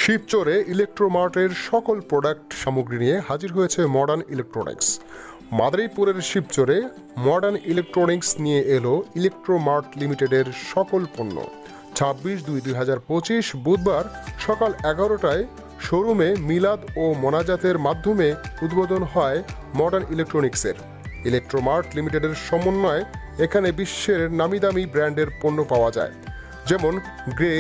শিবচরে ইলেকট্রোমার্টের সকল প্রোডাক্ট সামগ্রী নিয়ে হাজির হয়েছে মডার্ন ইলেকট্রনিক্স। মাদারীপুরের শিবচরে মডার্ন ইলেকট্রনিক্স নিয়ে এলো ইলেকট্রোমার্ট লিমিটেডের সকল পণ্য। 26/2/2025 বুধবার সকাল 11টায় শোরুমে মিলাদ ও মোনাজাতের মাধ্যমে উদ্বোধন হয় মডার্ন ইলেকট্রনিক্সের। ইলেকট্রোমার্ট লিমিটেডের সমন্বয়ে এখানে বিশ্বের নামিদামি ব্র্যান্ডের পণ্য পাওয়া যায়, যেমন grey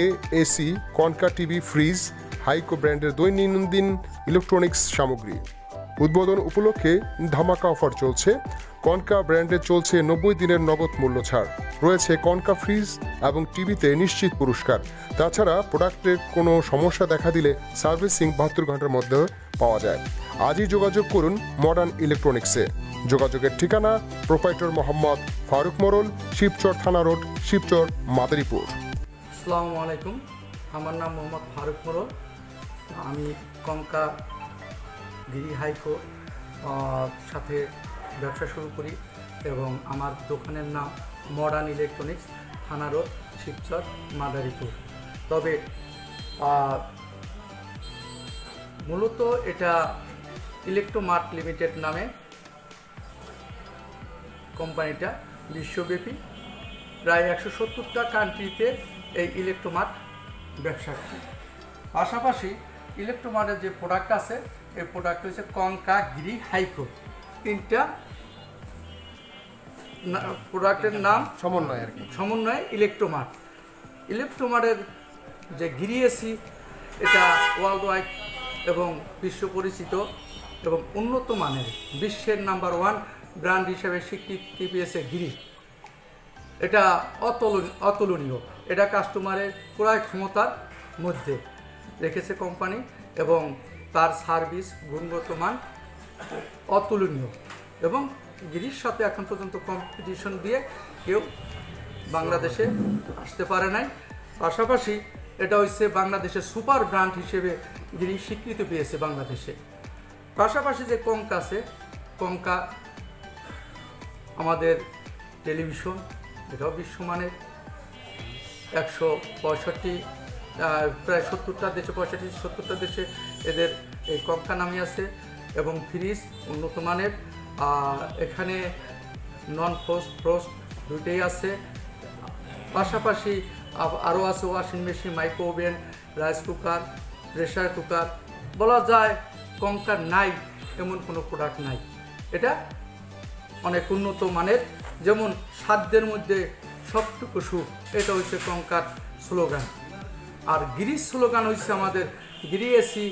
AC, concha TV, fridge, Haiko ব্র্যান্ডের দৈনন্দিন ইলেকট্রনিক্স সামগ্রী। উদ্বোধন উপলক্ষে ধামাকা অফার চলছে। কনকা ব্র্যান্ডে চলছে 90 দিনের নগদ মূল্য ছাড়, রয়েছে কনকা ফ্রিজ এবং টিভিতে নিশ্চিত পুরস্কার। তাছাড়া প্রোডাক্টের কোনো সমস্যা দেখা দিলে সার্ভিসিং 72 ঘন্টার মধ্যে পাওয়া যায়। আজই যোগাযোগ করুন মডার্ন ইলেকট্রনিক্সে। যোগাযোগের ঠিকানা প্রোপাইটর মোহাম্মদ ফারুক মোড়ল, শিবচর থানা রোড, শিবচর, মাদারীপুর। আসসালামু আলাইকুম, আমার নাম মোহাম্মদ ফারুক মোড়ল। আমি কনকা গিরি হাইকো সাথে ব্যবসা শুরু করি এবং আমার দোকানের নাম মডার্ন ইলেকট্রনিক্স, থানা রোড, শিবচর, মাদারীপুর। তবে মূলত এটা ইলেকট্রোমার্ট লিমিটেড নামে কোম্পানিটা বিশ্বব্যাপী প্রায় 170টা কান্ট্রিতে এই ইলেকট্রোমার্ট ব্যবসা করে। পাশাপাশি ইলেকট্রোমার্টের যে প্রোডাক্ট আছে, এই প্রোডাক্ট হচ্ছে কনকা, গিরি, হাইকো, তিনটা প্রোডাক্টের নাম সমন্বয়ে ইলেকট্রোমার্ট। ইলেকট্রোমার্টের যে গিরি এসি, এটা ওয়ার্ল্ড ওয়াইড এবং বিশ্ব পরিচিত এবং উন্নত মানের বিশ্বের নাম্বার 1 ব্র্যান্ড হিসেবে স্বীকৃতি পেয়েছে গিরি। এটা অতুলনীয়। এটা কাস্টমারের ক্রয় ক্ষমতার মধ্যে রেখেছে কোম্পানি এবং তার সার্ভিস গুণগত মান অতুলনীয়। এবং গিরির সাথে এখন পর্যন্ত কম্পিটিশন দিয়ে কেউ বাংলাদেশে আসতে পারে নাই। পাশাপাশি এটা হচ্ছে বাংলাদেশের সুপার ব্র্যান্ড হিসেবে গিরি স্বীকৃতি পেয়েছে বাংলাদেশে। পাশাপাশি যে কনকা আছে, কনকা আমাদের টেলিভিশন, এটাও বিশ্বমানের। 165 প্রায় 70টা দেশে, 65-70টা দেশে এদের এই কনকা নামে আছে। এবং ফ্রিজ উন্নত মানের, এখানে নন ফ্রস্ট দুইটাই আছে। পাশাপাশি আরও আছে washing machine, micro oven, rice cooker, pressure cooker. বলা যায় কনকা নাই এমন কোনো প্রোডাক্ট নাই। এটা অনেক উন্নত মানের, যেমন সাধ্যের মধ্যে সবটুকু সুখ, এটা হচ্ছে কনকার স্লোগান। আর গিরির স্লোগান হচ্ছে আমাদের গিরি এসি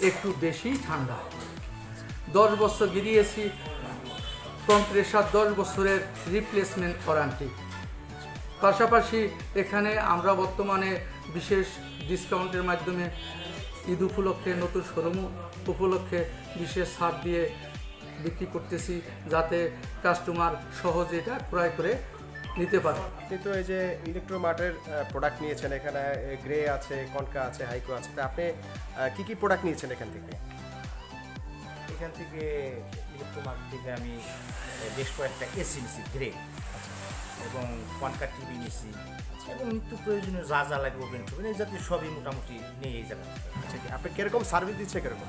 একটু বেশি ঠান্ডা। 10 বছর গিরি এসি, কম্প্রেসার 10 বছরের রিপ্লেসমেন্ট ওয়ারেন্টি। পাশাপাশি এখানে আমরা বর্তমানে বিশেষ ডিসকাউন্টের মাধ্যমে ঈদ উপলক্ষে, নতুন শোরুম উপলক্ষে বিশেষ ছাড় দিয়ে বিক্রি করতেছি, যাতে কাস্টমার সহজে এটা ক্রয় করে নিতে পারে। কিন্তু এই যে ইলেকট্রোমার্টের প্রোডাক্ট নিয়েছেন, এখানে গ্রে আছে, কনকা আছে, হাইকো আছে, তা আপনি কি প্রোডাক্ট নিয়েছেন এখান থেকে? এখান থেকে ইলেকট্রোমার্ট থেকে আমি বেশ কয়েকটা এসি নিয়েছি, গ্রে এবং কনকা টিভি নিয়েছি এবং নিত্য প্রয়োজনীয় যা যা লাগবে ওভেন টোভেন এই জাতীয় সবই মোটামুটি নিয়ে এই জায়গা থেকে। আচ্ছা, আপনি কীরকম সার্ভিস দিচ্ছে কীরকম?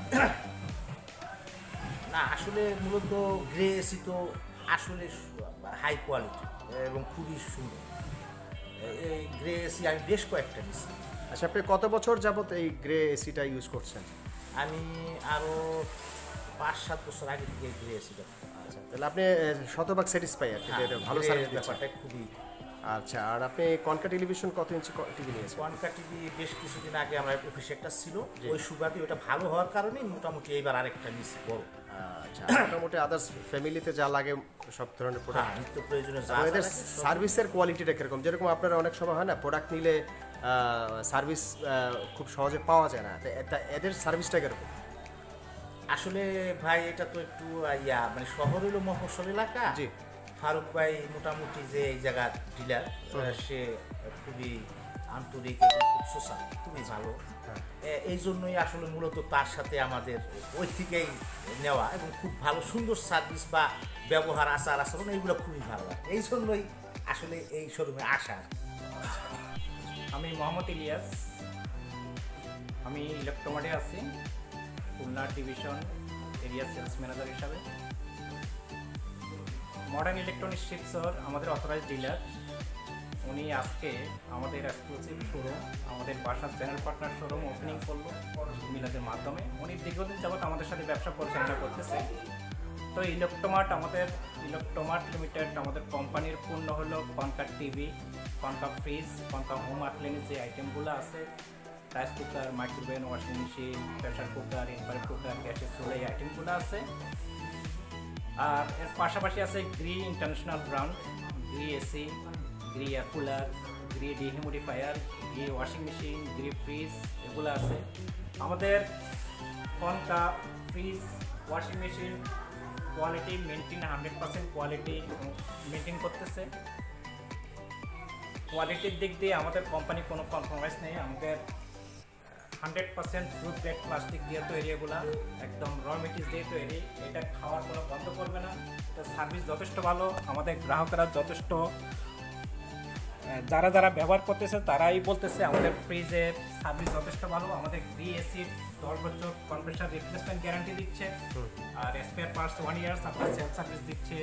না, আসলে মূলত গ্রে এসি তো আসলে হাই কোয়ালিটি এবং খুবই সুন্দর। এই গ্রে এসি আমি বেশ কয়েকটা নিয়েছি। আচ্ছা, আপনি কত বছর যাবত এই গ্রে এসিটা ইউজ করছেন? আমি আরও 5-7 বছর আগে থেকে এই গ্রে এসিটা। আচ্ছা, তাহলে আপনি শতভাগ স্যাটিসফাই? আর কি ভালো সার্ভিস ব্যাপারটা খুবই। আচ্ছা, আর আপনি কনকা টেলিভিশন কত ইঞ্চি টিভি নিয়েছেন? কনকা টিভি বেশ কিছুদিন আগে আমরা অফিসে একটা ছিল, ওই সুবাদে ওটা ভালো হওয়ার কারণেই মোটামুটি এইবার আরেকটা নিয়েছি বড়। আচ্ছা, মোটামুটি আদার্স ফ্যামিলিতে যা লাগে সব ধরনের প্রোডাক্ট, নিত্য প্রয়োজনীয় এদের সার্ভিসের কোয়ালিটিটা কীরকম? যেরকম আপনারা অনেক সময় হয় না, প্রোডাক্ট নিলে সার্ভিস খুব সহজে পাওয়া যায় না, এদের সার্ভিসটা কীরকম? আসলে ভাই এটা তো একটু মানে শহর হলো মফস্বল এলাকা। জি, ফারুক ভাই মোটামুটি যে এই জায়গার ডিলার, সে খুবই আন্তরিক এবং খুব সোশ্যাল, খুবই ভালো। এই জন্যই আসলে মূলত তার সাথে আমাদের ওই থেকেই নেওয়া এবং খুব ভালো সুন্দর সার্ভিস বা ব্যবহার, আচার আচরণ এইগুলো খুবই ভালো লাগে। এই জন্যই আসলে এই শোরুমে আসা। আমি মোহাম্মদ ইলিয়াস। আমি ইলেকট্রোমার্টে আছি, Khulna division area sales manager হিসাবে। মডার্ন ইলেকট্রনিক্স শিপসর আমাদের অথরাইজ ডিলার। উনি আজকে আমাদের এক্সক্লুসিভ শোরুম, আমাদের বাসার চ্যানেল পার্টনার শোরুম ওপেনিং করলো মিলাদের মাধ্যমে। উনি দীর্ঘদিন যাবত আমাদের সাথে ব্যবসা পরিচালনা করতেছে। তো ইলেকট্রোমার্ট লিমিটেড আমাদের কোম্পানির পূর্ণ হলো concha TV, concha fridge, concha home appliance যে আইটেমগুলো আছে, rice cooker, microwave, washing machine, pressure cooker, infrared cooker, গ্যাসের চুলা, এই আইটেমগুলো আছে। আর এর পাশাপাশি আছে Gree international brand, Gree AC, Gree air cooler, Gree dehumidifier, Gree washing machine, Gree fridge, এগুলো আছে। আমাদের concha fridge, washing machine quality maintain 100% quality maintain করতেছে। কোয়ালিটির দিক দিয়ে আমাদের কোম্পানি কোনো কম্প্রোমাইজ নেই। আমাদের 100% ফুড গ্রেড প্লাস্টিক দিয়ে তৈরি, এগুলা একদম র মেটেরিয়ালস দিয়ে তৈরি। এটা খাওয়ার কোনো বন্ধ করবে না। এটা সার্ভিস যথেষ্ট ভালো। আমাদের গ্রাহকরা যথেষ্ট, যারা ব্যবহার করতেছে তারাই বলতেছে আমাদের ফ্রিজের সার্ভিস যথেষ্ট ভালো। আমাদের গ্রি এসির 10 বছর কম্প্রেসার রিপ্লেসমেন্ট গ্যারান্টি দিচ্ছে, আর স্পেয়ার পার্টস 1 ইয়ার্স আপনার সেল সার্ভিস দিচ্ছে,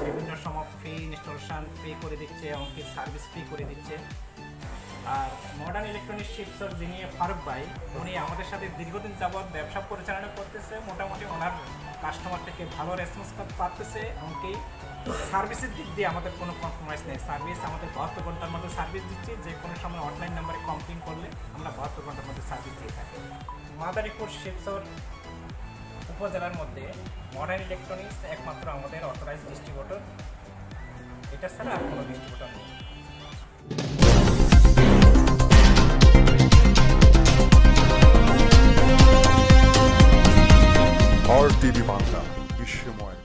বিভিন্ন সময় ফ্রি ইনস্টলেশন ফ্রি করে দিচ্ছে, এমনকি সার্ভিস ফ্রি করে দিচ্ছে। আর মডার্ন ইলেকট্রনিক্স শিপসর যিনি ফারুক ভাই, উনি আমাদের সাথে দীর্ঘদিন যাবৎ ব্যবসা পরিচালনা করতেছে। মোটামুটি ওনার কাস্টমার থেকে ভালো রেসপন্স পাচ্ছে, এমনকি সার্ভিসের দিক দিয়ে আমাদের কোনো কম্প্রোমাইজ নেই। সার্ভিস আমাদের 72 ঘন্টার মধ্যে সার্ভিস দিচ্ছি। যে কোনো সময় অনলাইন নাম্বারে কমপ্লেন করলে আমরা 72 ঘন্টার মধ্যে সার্ভিস দিয়ে থাকি। মাদারীপুর শিবচর উপজেলার মধ্যে মডার্ন ইলেকট্রনিক্স একমাত্র আমাদের অথরাইজ ডিস্ট্রিবিউটর। এটা ছাড়া আর কোনো ডিস্ট্রিবিউটর নেই। আর টিভি বাংলা, বিশ্বময়।